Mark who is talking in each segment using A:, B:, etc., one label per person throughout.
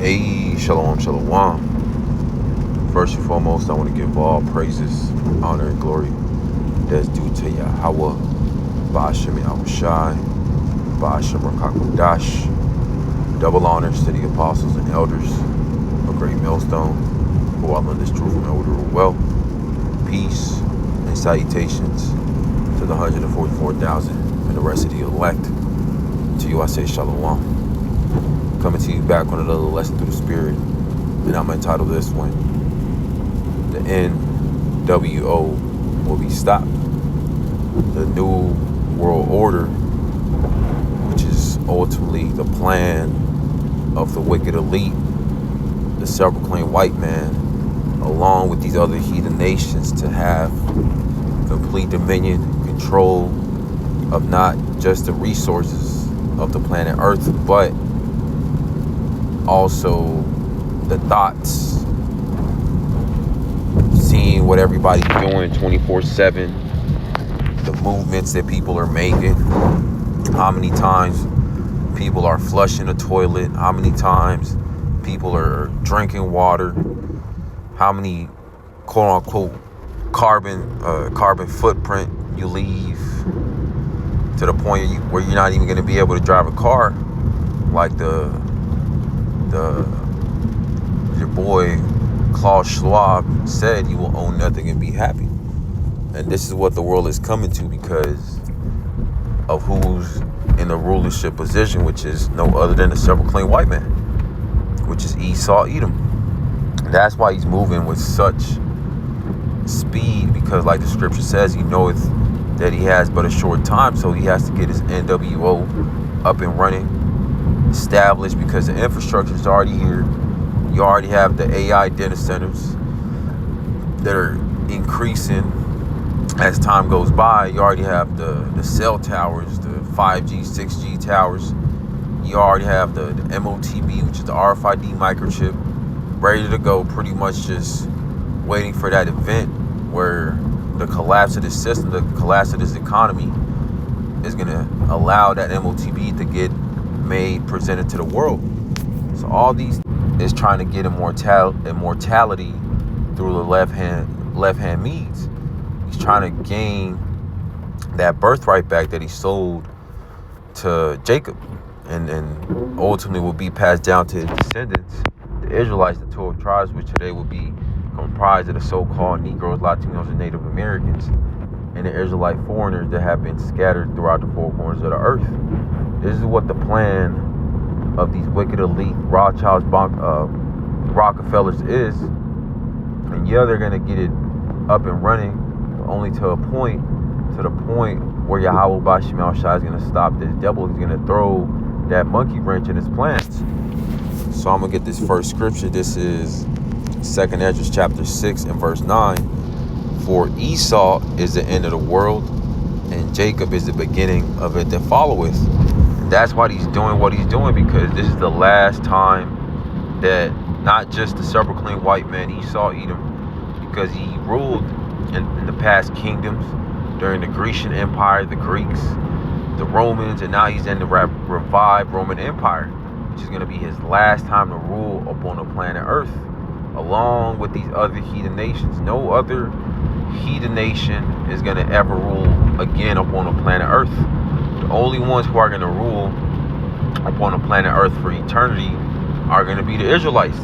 A: Hey, shalom, shalom. First and foremost, I want to give all praises, honor, and glory that's due to Yahweh, Ba'ashem Yahushai, Ba'ashem Rakakwadash. Double honors to the apostles and elders, a great millstone, who all in this truth and order of well. Peace and salutations to the 144,000 and the rest of the elect. To you I say shalom. Coming to you back on another lesson through the Spirit, and I'm entitled this one, The NWO Will Be Stopped. The New World Order, which is ultimately the plan of the wicked elite, the self-proclaimed white man, along with these other heathen nations, to have complete dominion, control of not just the resources of the planet Earth, but also the thoughts, seeing what everybody's doing 24/7, the movements that people are making, how many times people are flushing a toilet, how many times people are drinking water, how many quote-unquote carbon footprint you leave, to the point where you're not even going to be able to drive a car, like your boy Klaus Schwab said, you will own nothing and be happy. And this is what the world is coming to because of who's in the rulership position, which is no other than the self-proclaimed white man, which is Esau Edom. That's why he's moving with such speed, because like the scripture says, he knoweth that he has but a short time, so he has to get his NWO up and running, established, because the infrastructure is already here. You already have the AI data centers that are increasing as time goes by. You already have the cell towers, the 5G, 6G towers. You already have the MOTB, which is the RFID microchip, ready to go, pretty much just waiting for that event where the collapse of this system, the collapse of this economy is going to allow that MOTB to get made, presented to the world. So all these is trying to get immortality through the left hand means. He's trying to gain that birthright back that he sold to Jacob, and ultimately will be passed down to his descendants, the Israelites, the 12 tribes, which today will be comprised of the so-called Negroes, Latinos, and Native Americans, and the Israelite foreigners that have been scattered throughout the four corners of the earth. This is what the plan of these wicked elite Rothschilds, Rockefellers is. And yeah, they're going to get it up and running, but only to the point where Yahweh Ba'ashem Yahushai is going to stop this devil. He's going to throw that monkey wrench in his plans. So I'm going to get this first scripture. This is 2nd Ezra chapter 6 and verse 9. For Esau is the end of the world, and Jacob is the beginning of it that followeth. And that's why he's doing what he's doing, because this is the last time that not just the self-proclaimed white man Esau Edom, because he ruled in the past kingdoms during the Grecian Empire, the Greeks, the Romans, and now he's in the revived Roman Empire, which is going to be his last time to rule upon the planet Earth, along with these other heathen nations. No other heathen nation is going to ever rule again upon the planet Earth. The only ones who are going to rule upon the planet Earth for eternity are going to be the Israelites,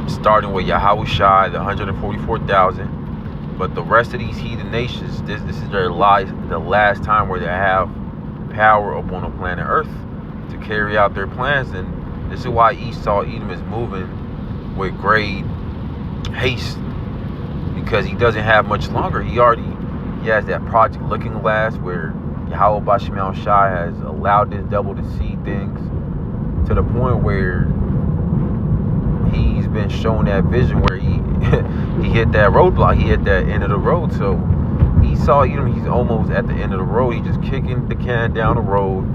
A: starting with Yahushai, the 144,000. But the rest of these heathen nations, this is the last time where they have power upon the planet Earth to carry out their plans. And this is why Esau Edom is moving with great haste, because he doesn't have much longer. He has that Project Looking Glass where Yahweh Ba'ashem Yahushai has allowed this devil to see things to the point where he's been shown that vision where he hit that roadblock, he hit that end of the road. So Esau Edom, he's almost at the end of the road. He's just kicking the can down the road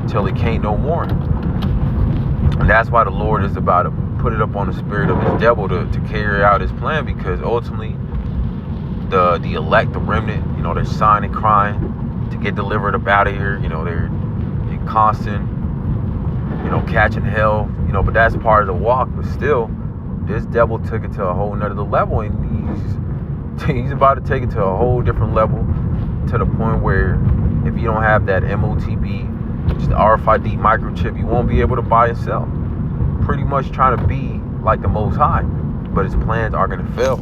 A: until he can't no more. And that's why the Lord is about to put it up on the spirit of his devil to carry out his plan, because ultimately the elect, the remnant, they're sighing and crying to get delivered up out of here. They're in constant catching hell, but that's part of the walk. But still, this devil took it to a whole nother level, and he's about to take it to a whole different level, to the point where if you don't have that MOTB, which is the RFID microchip, you won't be able to buy and sell. Pretty much trying to be like the Most High, but his plans are going to fail.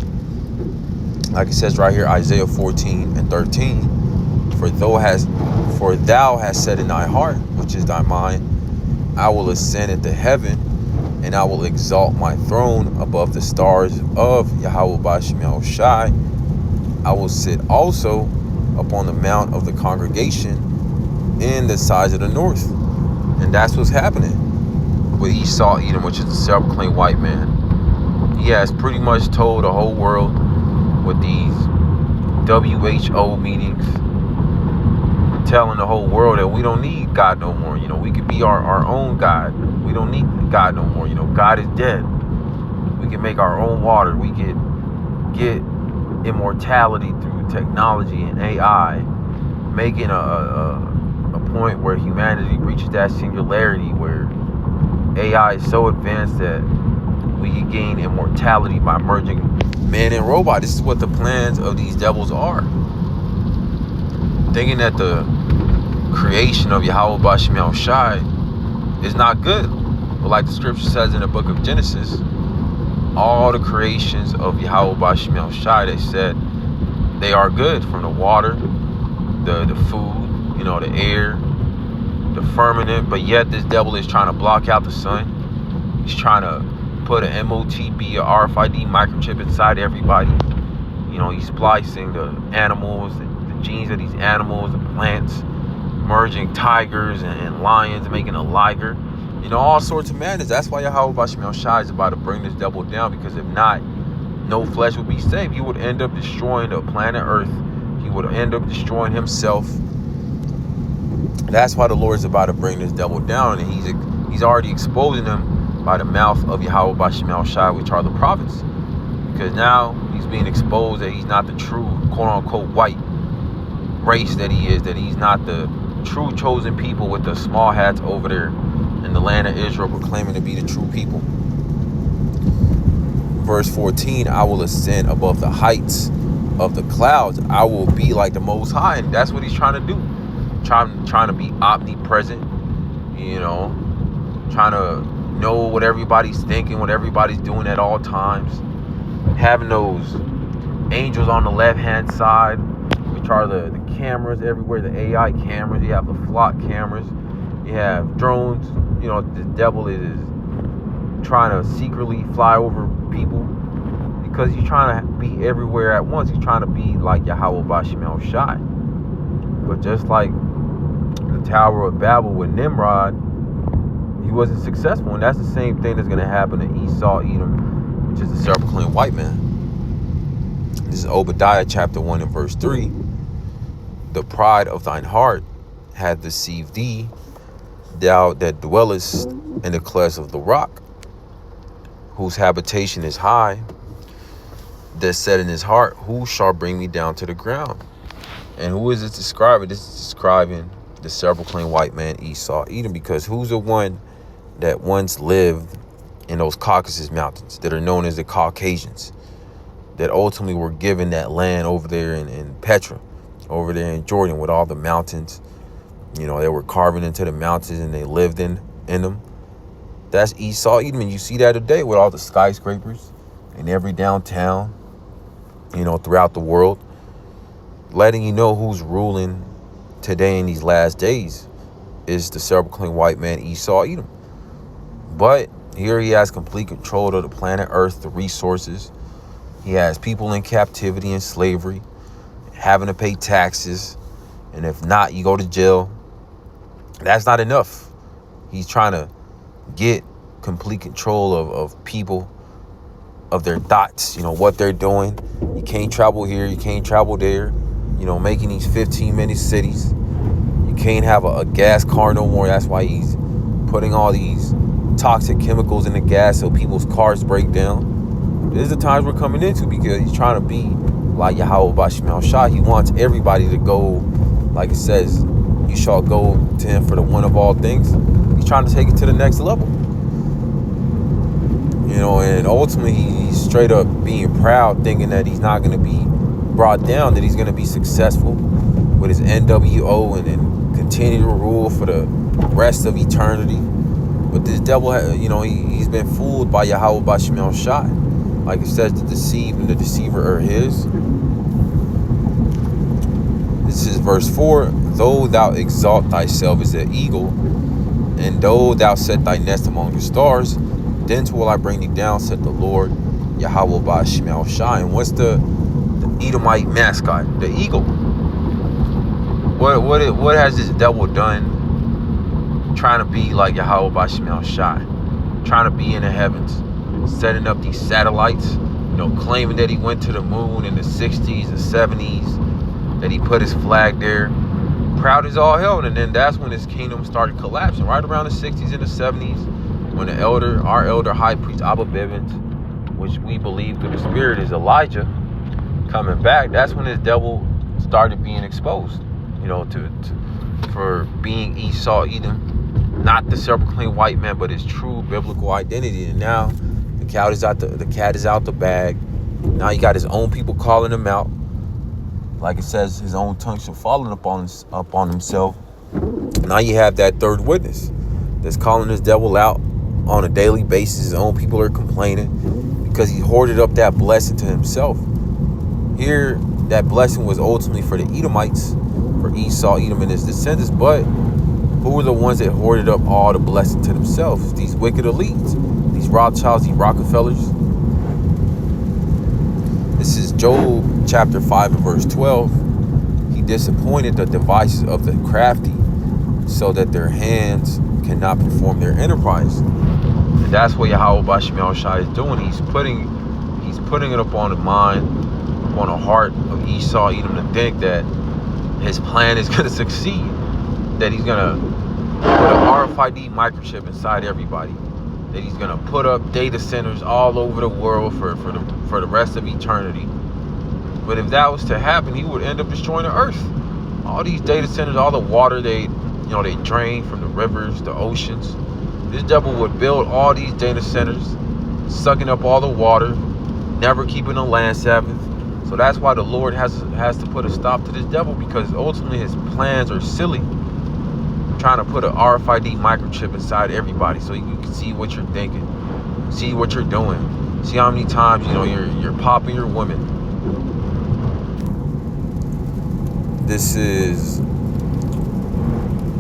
A: Like it says right here, Isaiah 14:13, for thou hast said in thy heart, which is thy mind, I will ascend into heaven, and I will exalt my throne above the stars of Yahweh Ba'Shem Yahushai. I will sit also upon the mount of the congregation in the sides of the north. And that's what's happening with Esau Edom, which is the self-proclaimed white man. He has pretty much told the whole world with these WHO meetings, telling the whole world that we don't need God no more. We could be our own God. We don't need God no more. God is dead. We can make our own water. We could get immortality through technology and AI, making a point where humanity reaches that singularity where AI is so advanced that we can gain immortality by merging man and robot. This is what the plans of these devils are. Thinking that the creation of Yahweh Ba'Shem Yahushai is not good. But like the scripture says in the book of Genesis, all the creations of Yahweh Ba'Shem Yahushai, they said they are good, from the water, the food, the air, the firmament. But yet this devil is trying to block out the sun. He's trying to put an MOTB, a RFID microchip inside everybody. He's splicing the animals, the genes of these animals, the plants, merging tigers and lions, making a liger. All sorts of madness. That's why Yahweh Ba'Shem Yahushai is about to bring this devil down, because if not, no flesh would be saved. He would end up destroying the planet Earth. He would end up destroying himself. That's why the Lord is about to bring this devil down, and he's already exposing him by the mouth of Yahweh Ba'Shem Yahushai, which are the prophets. Because now he's being exposed that he's not the true quote-unquote white race that he is, that he's not the true chosen people with the small hats over there in the land of Israel, proclaiming to be the true people. Verse 14, I will ascend above the heights of the clouds. I will be like the Most High. And that's what he's trying to do. Trying to be omnipresent, trying to know what everybody's thinking, what everybody's doing at all times. Having those angels on the left-hand side, which are the cameras everywhere, the AI cameras. You have the flock cameras. You have drones. The devil is trying to secretly fly over people, because he's trying to be everywhere at once. He's trying to be like Yahweh Ba'Shem Yahushai. But just like the Tower of Babel with Nimrod, he wasn't successful. And that's the same thing that's going to happen to Esau Edom, which is the self-proclaimed white man. This is Obadiah chapter 1 and verse 3. The pride of thine heart hath deceived thee, thou that dwellest in the clefts of the rock, whose habitation is high, that said in his heart, who shall bring me down to the ground? And who is it describing? This is describing the self-proclaimed white man Esau Edom, because who's the one that once lived in those Caucasus mountains that are known as the Caucasians, that ultimately were given that land over there in Petra, over there in Jordan, with all the mountains. They were carving into the mountains and they lived in them. That's Esau Edom. And you see that today with all the skyscrapers in every downtown, throughout the world, letting you know who's ruling today in these last days is the self-proclaimed white man Esau Edom. But here he has complete control of the planet Earth, the resources. He has people in captivity and slavery, having to pay taxes, and if not, you go to jail. That's not enough. He's trying to get complete control of people, of their thoughts, what they're doing. You can't travel here, you can't travel there, making these 15-minute cities. You can't have a gas car no more. That's why he's putting all these toxic chemicals in the gas so people's cars break down. These are the times we're coming into, because he's trying to be like Yahweh Ba'Shem Yahushai. He wants everybody to go, like it says, you shall go to him for the one of all things. He's He's trying to take it to the next level. You know, and ultimately he's straight up being proud, thinking that he's not going to be brought down, that he's going to be successful with his NWO and then continue to rule for the rest of eternity. But this devil, you know, he's been fooled by Yahweh Bashem El Shai. Like it says, the deceived and the deceiver are his. This is verse 4. Though thou exalt thyself as an eagle, and though thou set thy nest among the stars, then will I bring thee down, said the Lord, Yahweh Bashem El Shai. And what's the Edomite mascot? The eagle. What has this devil done trying to be like Yahweh Bashem El Shai? Trying to be in the heavens, setting up these satellites, you know, claiming that he went to the moon in the 60s and 70s, that he put his flag there. Proud as all hell. And then that's when his kingdom started collapsing, right around the 60s and the 70s. When our elder high priest Abba Bivens, which we believe through the spirit is Elijah, coming back, that's when this devil started being exposed, you know, for being Esau Edom, not the self-proclaimed white man, but his true biblical identity. And now the cat is out the bag. Now he got his own people calling him out. Like it says, his own tongue shall fall upon himself. Now you have that third witness that's calling this devil out on a daily basis. His own people are complaining because he hoarded up that blessing to himself. Here, that blessing was ultimately for the Edomites, for Esau, Edom, and his descendants. But who were the ones that hoarded up all the blessing to themselves? These wicked elites, these Rothschilds, these Rockefellers. This is Job chapter 5 and verse 12. He disappointed the devices of the crafty, so that their hands cannot perform their enterprise. And that's what Yahweh Bashem El Shai is doing. He's putting it upon the mind, upon the heart of Esau Edom to think that his plan is going to succeed, that he's going to put an RFID microchip inside everybody, that he's going to put up data centers all over the world for the rest of eternity. But if that was to happen, he would end up destroying the earth. All these data centers, all the water they drain from the rivers, the oceans. This devil would build all these data centers, sucking up all the water, never keeping a land Sabbath. So that's why the Lord has to put a stop to this devil, because ultimately his plans are silly. Trying to put an RFID microchip inside everybody so you can see what you're thinking, see what you're doing, see how many times you're popping your women. This is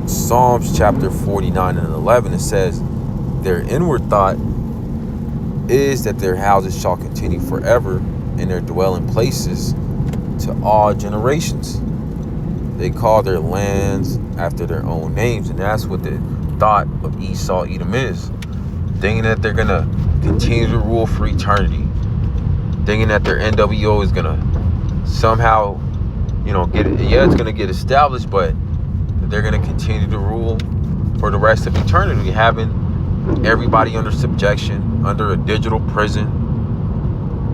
A: Psalms chapter 49 and 11. It says, their inward thought is that their houses shall continue forever, and their dwelling places to all generations. They call their lands after their own names, and that's what the thought of Esau Edom is. Thinking that they're going to continue to rule for eternity. Thinking that their NWO is going to somehow, it's going to get established, but they're going to continue to rule for the rest of eternity, having everybody under subjection, under a digital prison.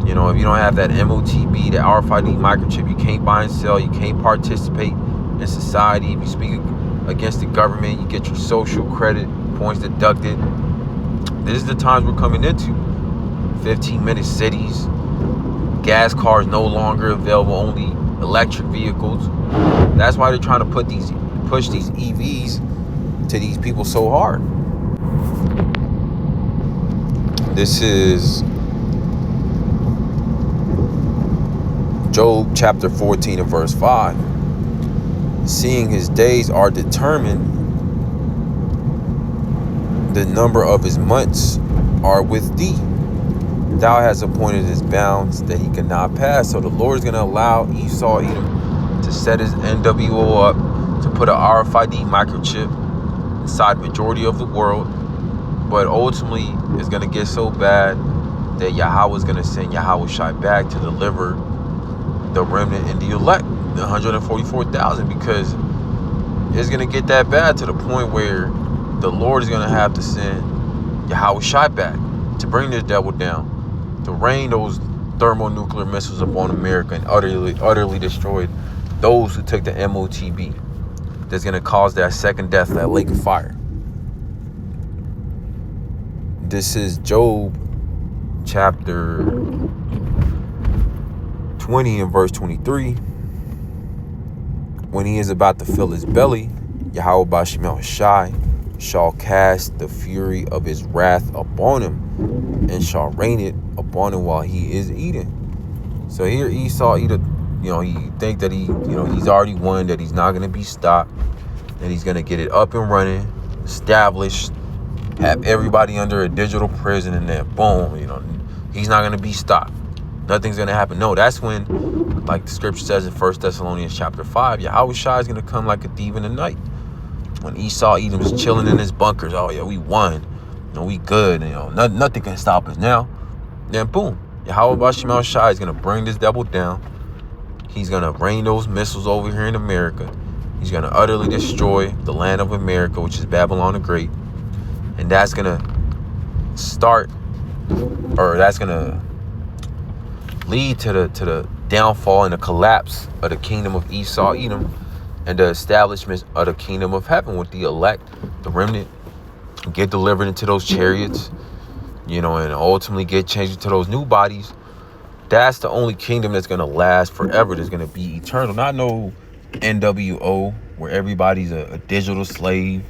A: If you don't have that MOTB, that RFID microchip, you can't buy and sell, you can't participate in society. If you speak against the government, you get your social credit points deducted. This is the times we're coming into. 15-minute cities, gas cars no longer available, only electric vehicles. That's why they're trying to push these EVs to these people so hard. This is Job chapter 14 and verse 5. Seeing his days are determined, the number of his months are with thee. Thou hast appointed his bounds that he cannot pass. So the Lord is going to allow Esau Edom to set his NWO up, to put an RFID microchip inside the majority of the world. But ultimately, it's going to get so bad that Yahweh is going to send Yahweh Shai back to deliver the remnant and the elect, the 144,000, because it's going to get that bad to the point where the Lord is going to have to send Yahweh Shai back to bring this devil down, to rain those thermonuclear missiles upon America and utterly destroy those who took the MOTB. That's going to cause that second death, that lake of fire. This is Job chapter 20 and verse 23. When he is about to fill his belly, Yahweh Bashem Yahushai shall cast the fury of his wrath upon him, and shall rain it upon him while he is eating. So here Esau he think that he's already won, that he's not going to be stopped, that he's going to get it up and running, established, have everybody under a digital prison, and then boom, he's not going to be stopped. Nothing's going to happen. No, that's when, like the scripture says in 1 Thessalonians chapter 5, Yahweh Shai is going to come like a thief in the night. When Esau Edom is chilling in his bunkers, oh yeah, we won, we good, nothing can stop us now. Then boom, Yahweh Bashem Shai is going to bring this devil down. He's going to rain those missiles over here in America. He's going to utterly destroy the land of America, which is Babylon the Great. And that's going to that's going to lead to the downfall and the collapse of the kingdom of Esau Edom, and the establishment of the kingdom of heaven with the elect, the remnant, get delivered into those chariots, and ultimately get changed into those new bodies. That's the only kingdom that's going to last forever, that's going to be eternal. Not no NWO where everybody's a digital slave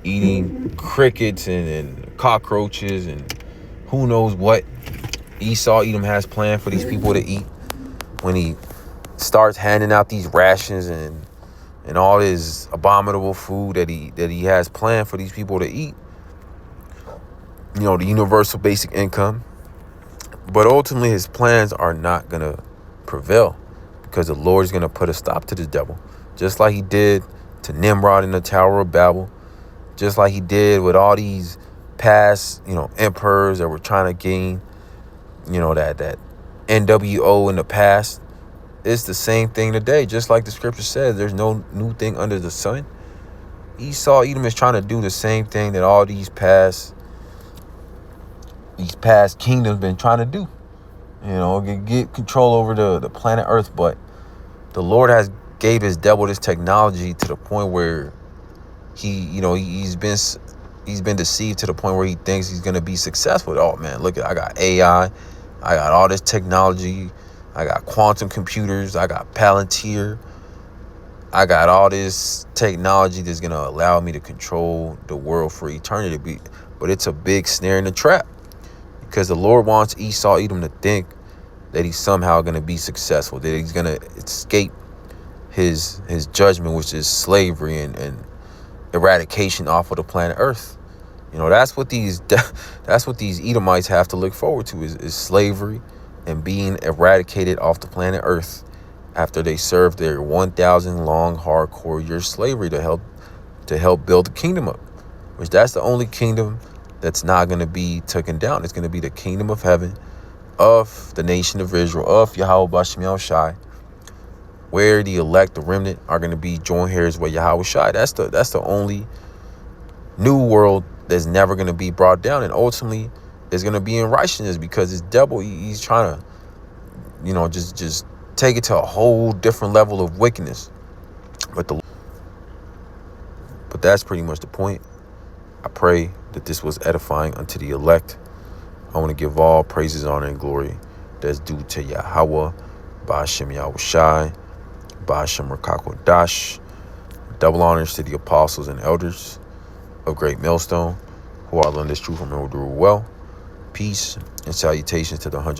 A: eating crickets and cockroaches and who knows what Esau Edom has planned for these people to eat when he starts handing out these rations and all this abominable food that he has planned for these people to eat. The universal basic income. But ultimately his plans are not going to prevail, because the Lord is going to put a stop to this devil, just like he did to Nimrod in the Tower of Babel, just like he did with all these past, emperors that were trying to gain, that NWO in the past. It's the same thing today. Just like the scripture says, there's no new thing under the sun. Esau Edom is trying to do the same thing that all these past kingdoms been trying to do. Get control over the planet Earth. But the Lord has gave his devil this technology to the point where he's been deceived to the point where he thinks he's gonna be successful. Oh man, look, I got AI, I got all this technology, I got quantum computers, I got Palantir, I got all this technology that's going to allow me to control the world for eternity. But it's a big snare in the trap, because the Lord wants Esau Edom to think that he's somehow going to be successful, that he's going to escape his judgment, which is slavery and eradication off of the planet Earth. That's what these Edomites have to look forward to, is slavery and being eradicated off the planet Earth after they served their 1,000 long hardcore year slavery to help build the kingdom up. Which that's the only kingdom that's not going to be taken down. It's going to be the kingdom of heaven, of the nation of Israel, of Yahweh Bashem Yahushai, where the elect, the remnant, are going to be joint heirs with Yahweh Shai. That's the only new world that's never going to be brought down, and ultimately is going to be in righteousness, because this devil, he's trying to, just take it to a whole different level of wickedness. But that's pretty much the point. I pray that this was edifying unto the elect. I want to give all praises, honor, and glory that's due to Yahweh, Ba'ashem Yahushai, Ba'ashem Rakakodash. Double honors to the apostles and elders of Great Millstone, who are learning this truth from and will do well. Peace and salutations to the 100